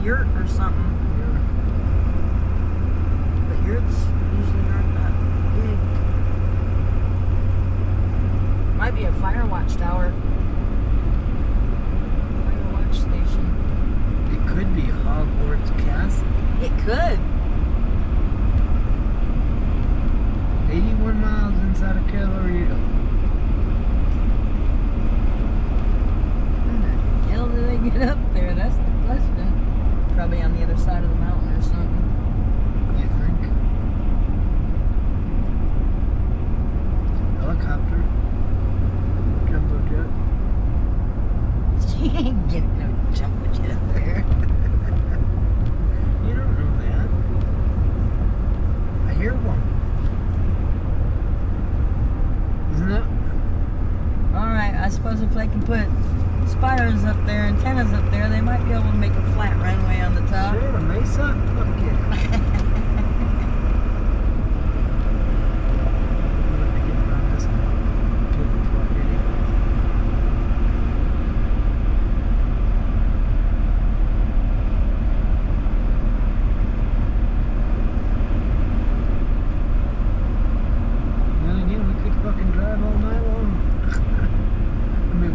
yurt or something. Yeah. But yurts usually aren't that big. Might be a fire watch tower. Fire watch station. It could be Hogwarts Castle. It could. 81 miles inside of Colorado. How the hell do they get up there? That's the question. Probably on the other side of the mountain or something. You think? Helicopter? Jumbo jet? She ain't getting no jumbo jet up there. You don't know that. I hear one. Isn't it? Alright, I suppose if they can put spires up there, antennas up there, they might be able to make a flat runway on the top. Sure, a Mesa? Fuck yeah.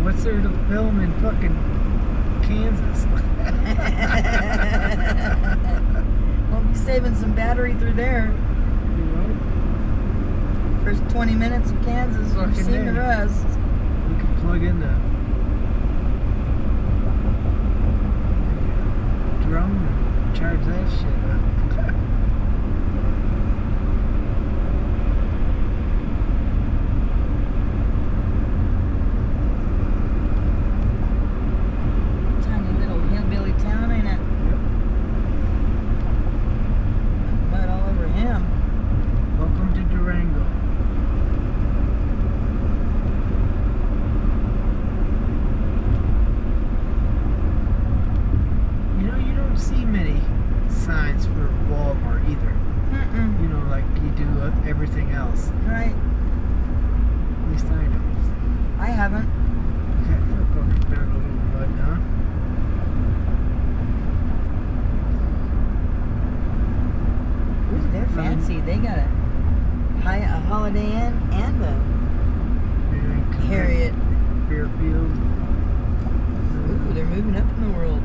What's there to film in fucking Kansas? We'll be saving some battery through there. You know? First 20 minutes of Kansas, we've seen the rest. We could plug in the drone and charge that shit up. Welcome to Durango. You know, you don't see many signs for Walmart either. Mm-mm. You know, like you do everything else. Right. At least I know. I haven't. Okay, we're going down a little mud now. Ooh, they're fancy. They got a Holiday Inn and a Harriet. Fairfield. Ooh, they're moving up in the world.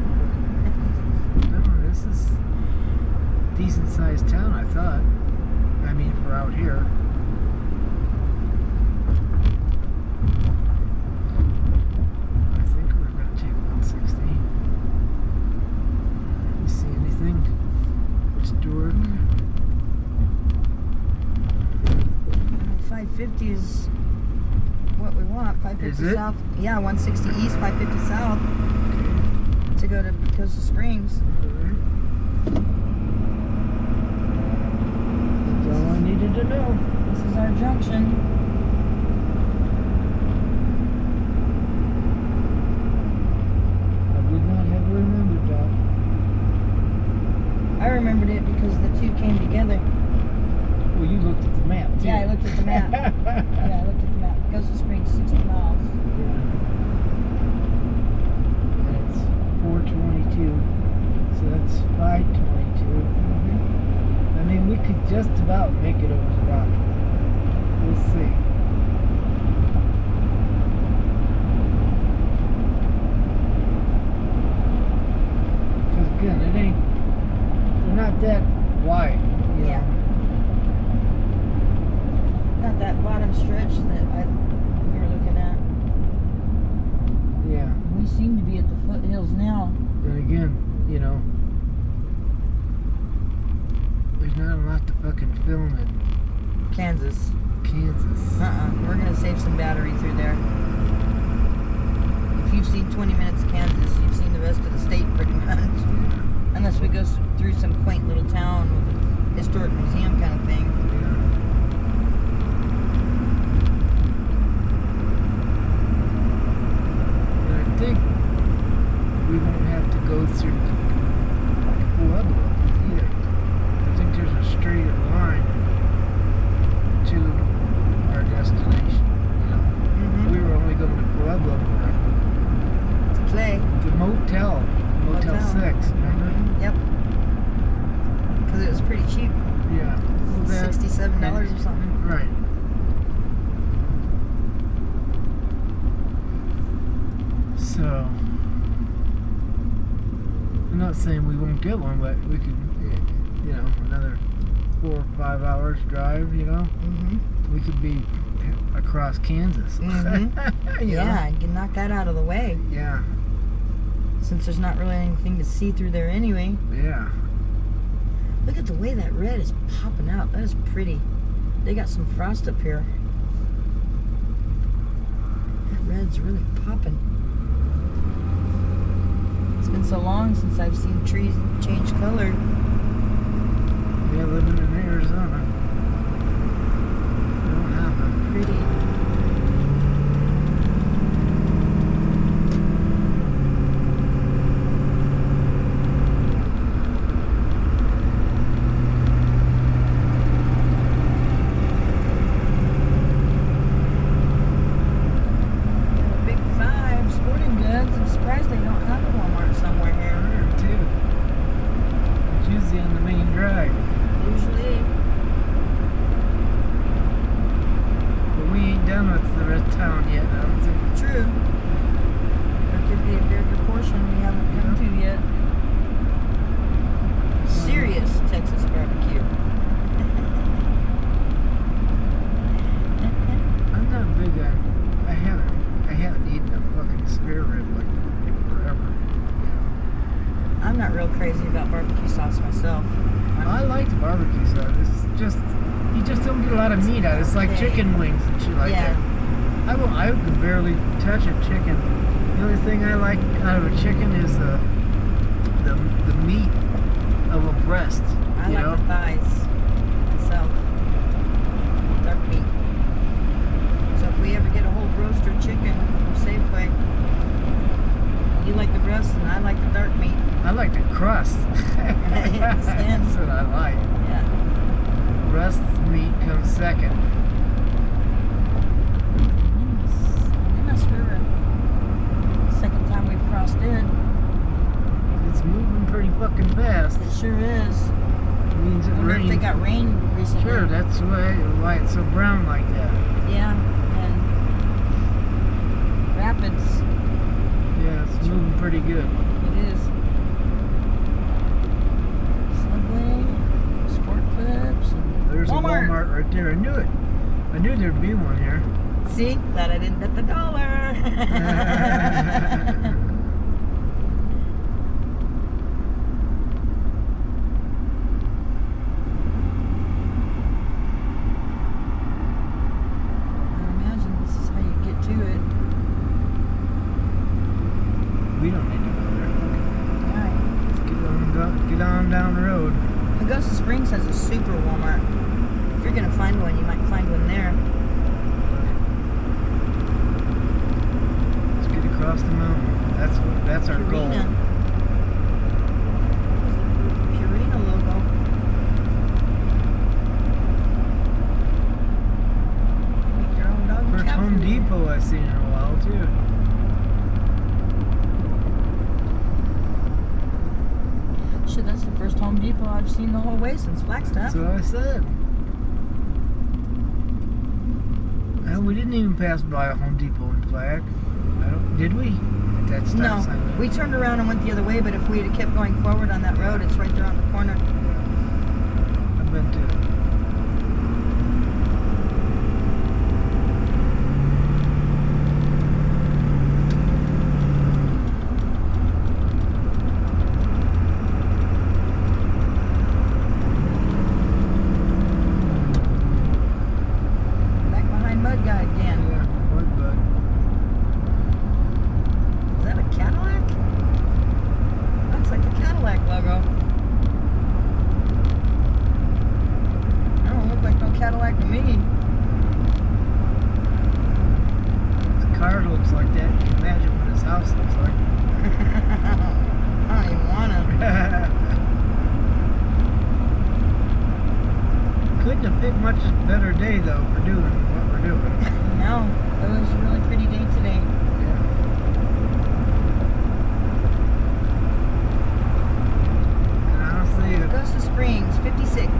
No, this is a decent sized town, I thought. I mean, for out here. I think we're going to take 160. You see anything? Historic? 550 is what we want. 550 Is it? south. Yeah, 160 east, 550 south Okay. to go to Coastal Springs. Alright. That's all I needed to know. This is our junction. I would not have remembered that. I remembered it because the two came together. Well, you looked at the map, too. Yeah, I looked at the map. Yeah, I looked at the map. Coastal Springs, 60 miles. And it's 422, so that's 522. I mean, we could just about make it over the Rocky. We'll see. Because again, they're not that wide. You Yeah. know? Not that bottom stretch that we were looking at. Yeah. We seem to be at the foothills now. Then again, you know, there's not a lot to fucking film in Kansas. Kansas. We're going to save some battery through there. If you've seen 20 minutes of Kansas, you've seen the rest of the state pretty much. Unless we go through some quaint little town with a historic museum kind of thing. And I think we won't have to go through Pueblo either. I think there's a straighter line to our destination. You know, we were only going to Pueblo for To play. the Motel 6, remember? $7 or something. Right. So, I'm not saying we won't get one, but we could, you know, another 4 or 5 hours drive, you know? Mm-hmm. We could be across Kansas. Mm-hmm. Yeah, you can knock that out of the way. Yeah. Since there's not really anything to see through there anyway. Yeah. Look at the way that red is popping out. That is pretty. They got some frost up here. That red's really popping. It's been so long since I've seen trees change color. Yeah, living in Arizona. Don't happen. Pretty. I'm not real crazy about barbecue sauce myself. I like the barbecue sauce. It's just, you just don't get a lot of meat out of it. It's like chicken wings and shit like that. I could barely touch a chicken. The only thing I like out of a chicken is the meat of a breast. I like the thighs myself. Dark meat. So if we ever get a whole roaster chicken from Safeway, you like the breast and I like the dark meat. I like the crust. That's what I like. Yeah. Breast meat comes second. Yes, River. Second time we've crossed it. It's moving pretty fucking fast. It sure is. It means it wonder if they got rain recently. Sure, that's why it's so brown like that. Yeah, and rapids. Yeah, it's moving pretty good. It is. Subway, Sport Clips, and there's Walmart. a Walmart right there. I knew it. I knew there'd be one here. See? Glad I didn't bet the dollar. I imagine this is how you get to it. We don't need to go there. Alright. Let's get on down the road. Augusta Springs has a super Walmart. If you're gonna find one, you might find one there. Let's get across the mountain. That's our goal. Purina. Purina logo. Make your own dog First cat Home food. Depot I've seen in a while too. Shit, that's the first Home Depot I've seen the whole way since Flagstaff. That's what I said. And we didn't even pass by a Home Depot in Flag. Did we? At that stop No, sign. we turned around and went the other way, but if we had kept going forward on that road, it's right there on the corner. I've been to it. Back behind Mud Guy again. Yeah, what bud? Is that a Cadillac? Looks like the Cadillac logo. That don't look like no Cadillac to me. The car looks like that. You can imagine what his house looks like. I don't even wanna. Couldn't have picked much better day though for doing what we're doing. No, it was a really pretty day today. Yeah. And honestly, Augusta Springs, 56.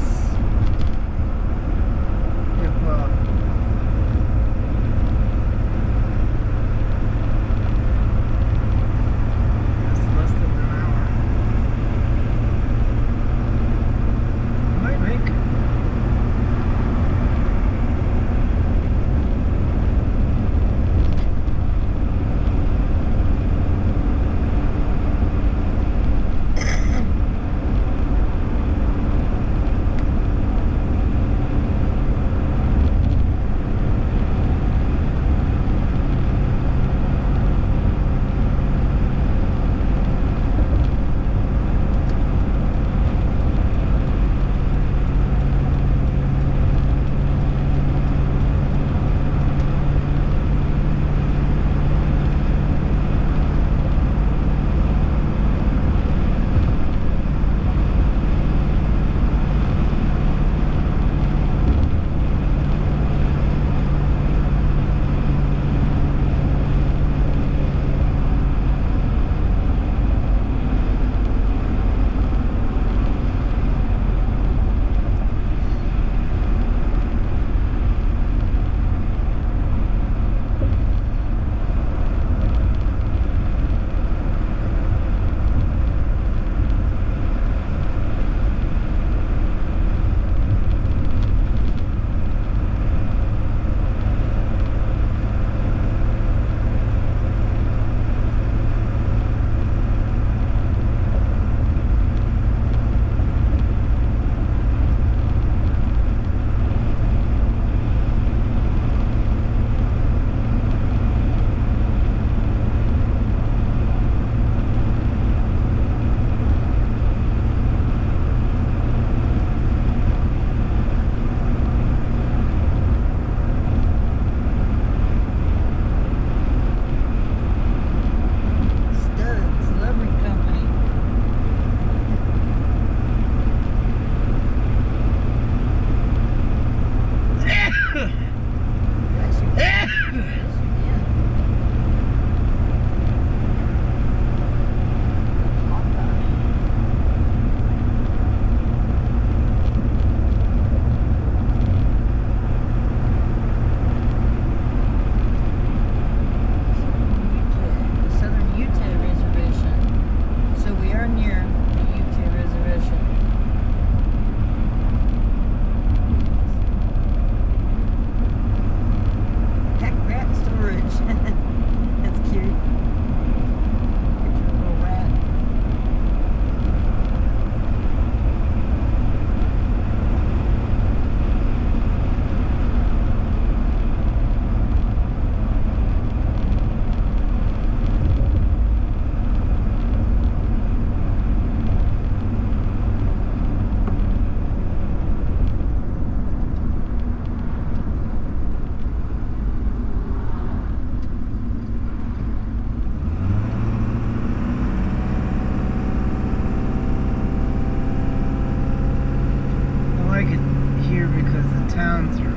towns are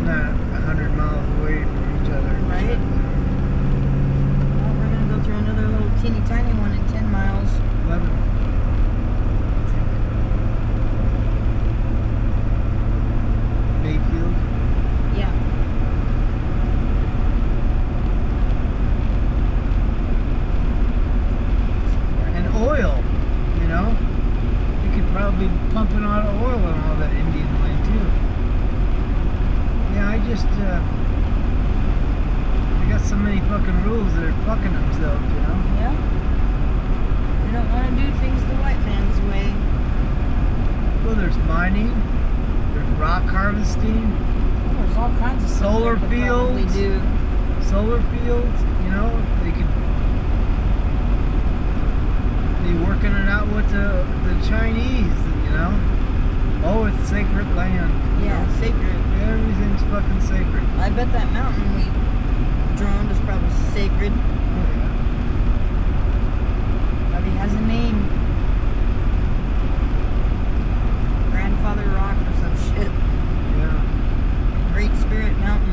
not 100 miles away from each other. Right. Well, we're gonna go through another little teeny tiny one in 10 miles. 11. Mayfield. Yeah. And oil, you know? You could probably be pumping out oil on all that Indian land too. Yeah, I got so many fucking rules that are fucking themselves, you know? Yeah. We don't want to do things the white man's way. Well, there's mining, there's rock harvesting, Well, there's all kinds of stuff Solar they could probably fields. do. solar fields, you know? They could be working it out with the Chinese, you know? Oh, it's sacred land. you Yeah, know? sacred. Everything's fucking sacred. I bet that mountain we droned is probably sacred. Oh, yeah. Probably has a name. Grandfather Rock or some shit. Yeah. Great Spirit Mountain.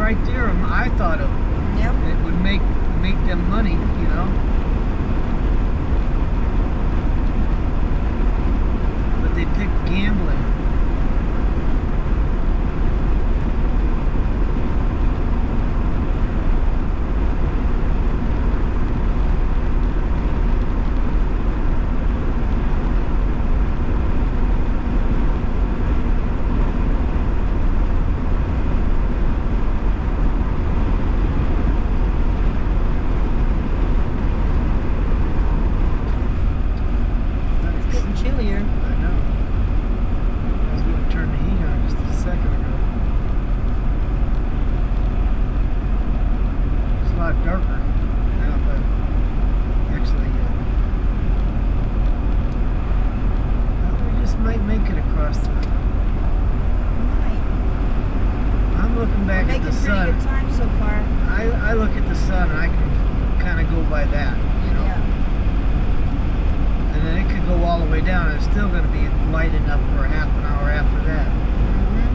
right there I thought of. Yep. It would make them money, you know. But they picked gambling. look at making the pretty sun. good time so far. I look at the sun and I can kind of go by that, you know. Yeah. And then it could go all the way down and it's still going to be light enough for a half an hour after that. Mm-hmm.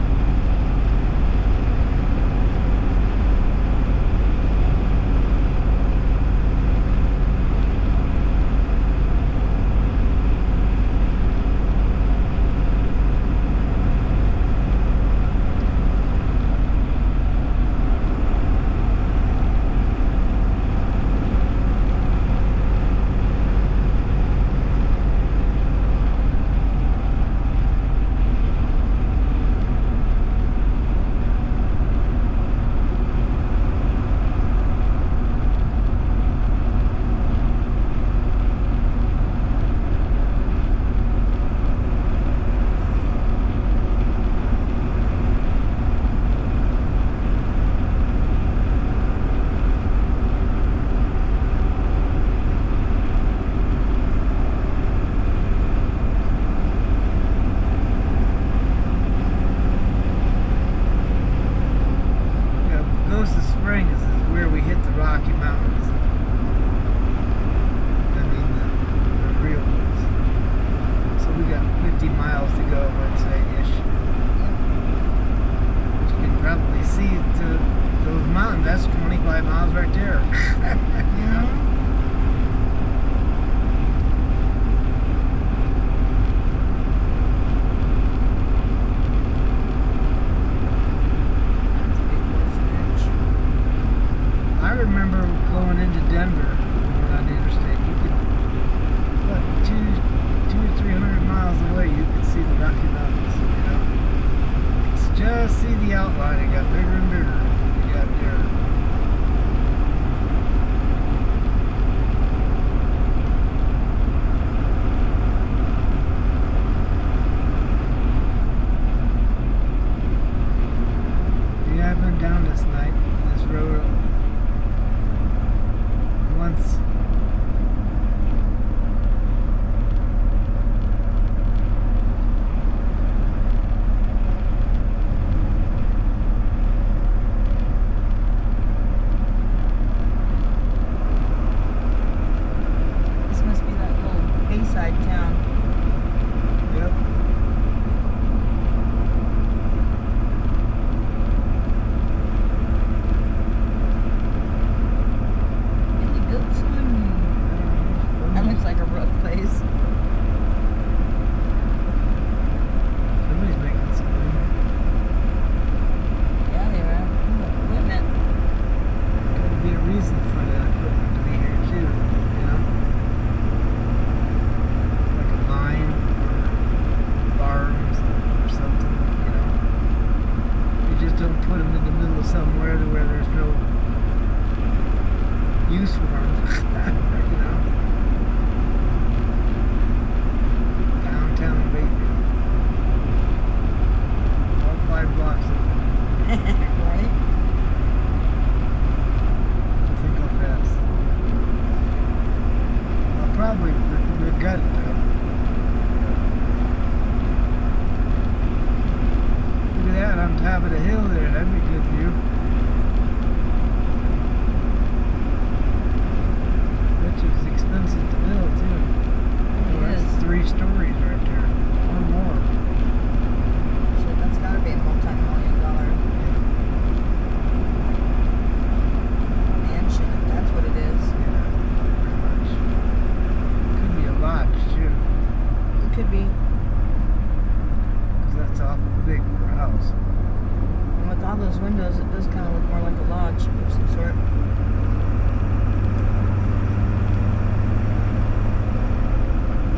Springs is where we hit the Rocky Mountains. I mean the real ones. So we got 50 miles to go, let's say, ish. You can probably see to those mountains. That's 25 miles right there. Yeah. I remember going into Denver on the interstate. You could, what, 200 or 300 miles away, you could see the Rocky Mountains. You know, it's just see the outline. It got bigger and bigger. You got there. Yeah, I've been down this night, this road. Once. This must be that little bayside town. Yep. That looks like a rough place. Somebody's making something. Yeah, they are. Equipment. Could be a reason for that equipment to be here too, you know? Like a mine or farms or something, you know? You just don't put them in the middle of somewhere to where there's no use for them, you know? Downtown Bayfield. All 5 blocks of it. Right? I think I'll pass. I'll probably regret it though. Look at that on top of the hill there. That'd be a good view. Bet you it's expensive to build too. Well, It that's is. 3 stories right there. Or more. Shit, that's gotta be a multi-million-dollar mansion, if that's what it is. Yeah, pretty much. Could be a lodge too. It could be. Because that's awful big for a house. And with all those windows, it does kind of look more like a lodge of some sort.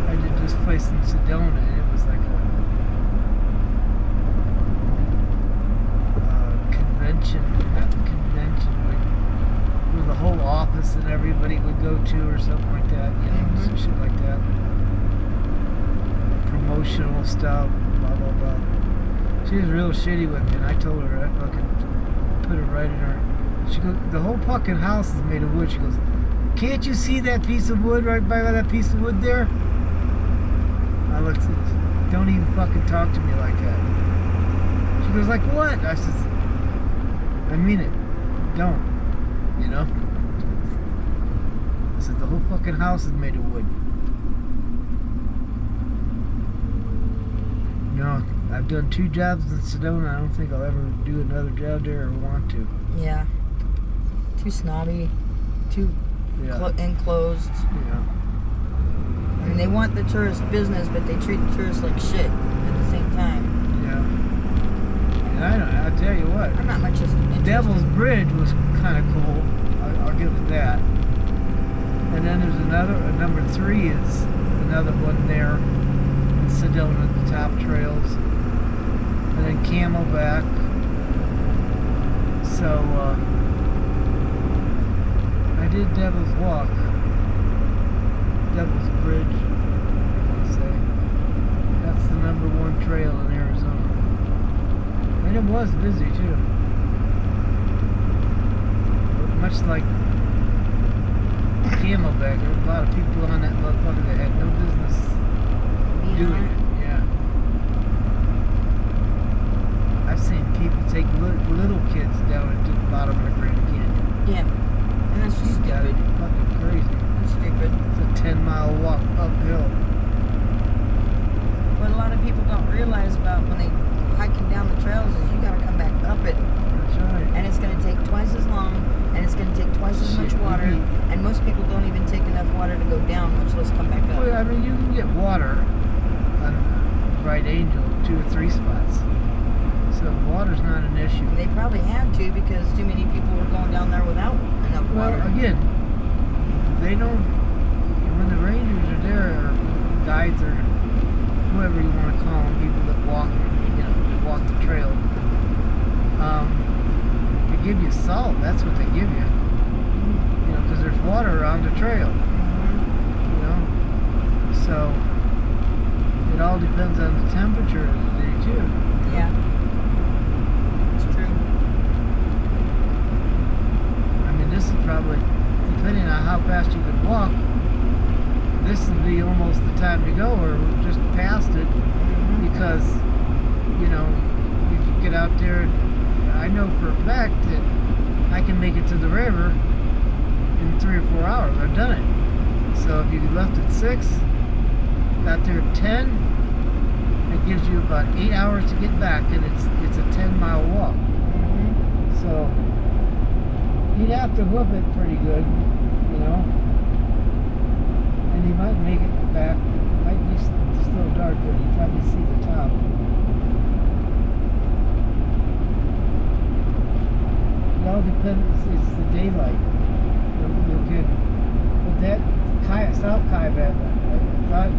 I did this place in Sedona, and it was like a convention, not convention, like where the whole office and everybody would go to or something like that, you know, Mhm. some shit like that. Promotional stuff, blah, blah, blah. She was real shitty with me, and I told her I fucking put it right in her. She goes, the whole fucking house is made of wood. She goes, can't you see that piece of wood right by that piece of wood there? I looked at this. Don't even fucking talk to me like that. She goes, like what? I said, I mean it. Don't. You know? I said the whole fucking house is made of wood. No, I've done 2 jobs in Sedona. I don't think I'll ever do another job there or want to. Yeah. Too snobby. Too enclosed. Yeah. I mean, they want the tourist business, but they treat the tourists like shit at the same time. Yeah. And I'll tell you what. I'm not much interested. Devil's Bridge was kind of cool. I'll give it that. And then there's another, number 3 is another one there in Sedona, the top trails. And then Camelback. So, I did Devil's Walk. Devil's Bridge, I want to say. That's the number 1 trail in Arizona. And it was busy too. But much like Camelback, there were a lot of people on that motherfucker that had no business doing it. Yeah. I've seen people take little kids down into the bottom of the Grand Canyon. Yeah. And that's just Gotta stupid. be fucking crazy. That's stupid. It's a 10-mile walk uphill. What a lot of people don't realize about when they hiking down the trails is you gotta come back up it. That's right. And it's gonna take twice as long, and it's gonna take twice as much Shit, water. we- And most people don't even take enough water to go down, much less come back up. Well, I mean, you can get water on Bright Angel, 2 or 3 spots. So water's not an issue. And they probably had to because too many people were going down there without enough Well, water. again, they don't, when the rangers are there, or guides, or whoever you want to call them, people that walk, that walk the trail, they give you salt. That's what they give you. Because there's water around the trail. So it all depends on the temperature of the day too. Yeah. It's true. I mean, this is probably, depending on how fast you can walk, this would be almost the time to go, or just past it, because, you can get out there, and I know for a fact that I can make it to the river in 3 or 4 hours. I've done it. So if you left at 6, got there at 10, it gives you about 8 hours to get back, and it's a 10-mile walk. So you'd have to whoop it pretty good, and you might make it back. Might be still dark, but you probably see the top. It all depends. It's the daylight. You'll get. But that South Kayaback, I thought,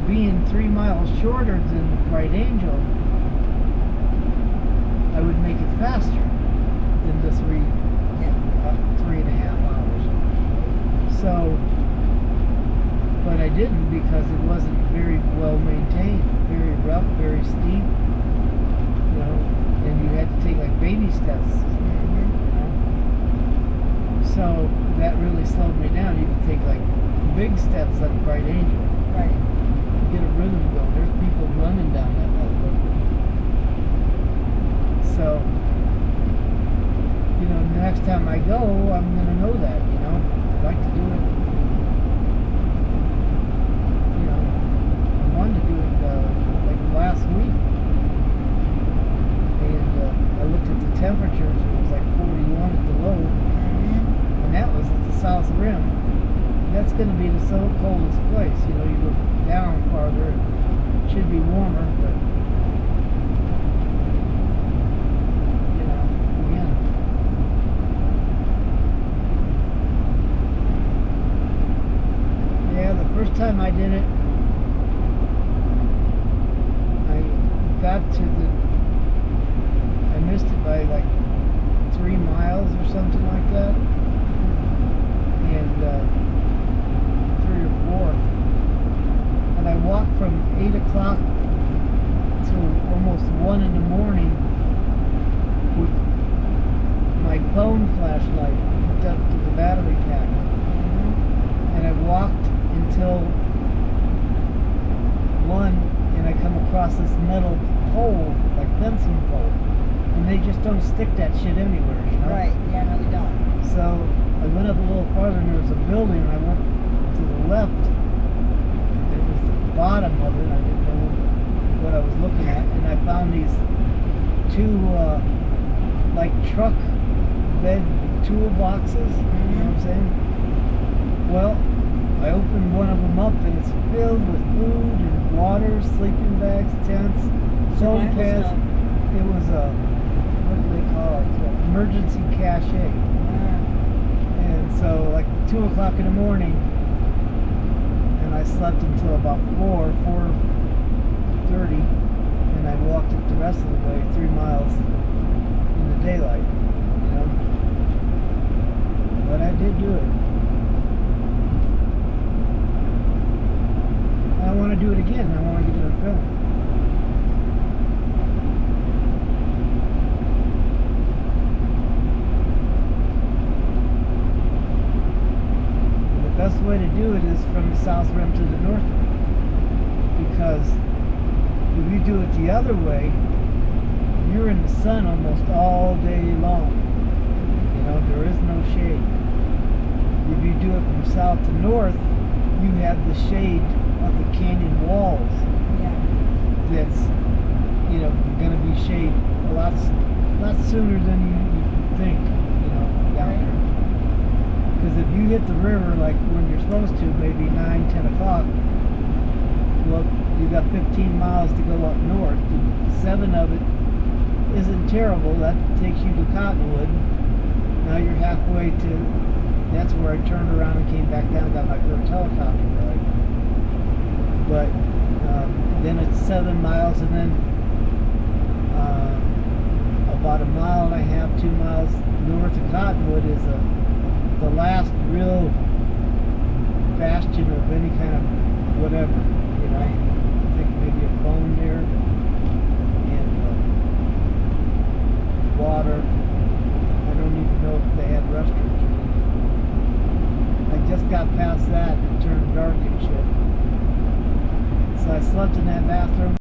being 3 miles shorter than Bright Angel, I would make it faster than the 3.5 hours. So, but I didn't, because it wasn't very well maintained, very rough, very steep, and you had to take like baby steps, So that really slowed me down. You could take like big steps like Bright Angel. Right. Get a rhythm going. There's people running down that motherfucker. So, next time I go, I'm gonna know that, I'd like to do it. I wanted to do it like last week. And I looked at the temperatures, it was like 41 at the low. And that was at the south rim. That's going to be the coldest place. You go down farther, it should be warmer, but again. Yeah, the first time I did it, I missed it by like 3 miles or something like that. And 3 or 4, and I walked from 8 o'clock to almost 1 in the morning with my phone flashlight hooked up to the battery pack, and I walked until 1, and I come across this metal pole, like fencing pole, and they just don't stick that shit anywhere, you know? Right. Yeah, no, they don't. So I went up a little farther and there was a building and I went to the left and it was the bottom of it. I didn't know what I was looking at, and I found these two like truck bed toolboxes, you know what I'm saying? Well, I opened one of them up and it's filled with food and water, sleeping bags, tents, phone Survival pads. stuff. It was a, what do they call it? Emergency cache. And so like 2 o'clock in the morning, and I slept until about 4:30, and I walked it the rest of the way, 3 miles in the daylight, you know? But I did do it. I want to do it again. I want to get it on film. The best way to do it is from the south rim to the north rim, because if you do it the other way, you're in the sun almost all day long. You know, there is no shade. If you do it from south to north, you have the shade of the canyon walls. Yeah. That's, you know, going to be shade a lot sooner than you think, you know, down Right. there. Because if you hit the river like when you're supposed to, maybe 9, 10 o'clock, well, you got 15 miles to go up north. 7 of it isn't terrible. That takes you to Cottonwood. Now you're halfway to, that's where I turned around and came back down and got my first helicopter ride. But then it's 7 miles, and then about 1.5 miles, 2 miles north of Cottonwood is the last real bastion of any kind of whatever, you know. I think maybe a bone there, and water. I don't even know if they had restaurants. I just got past that and it turned dark and shit. So I slept in that bathroom.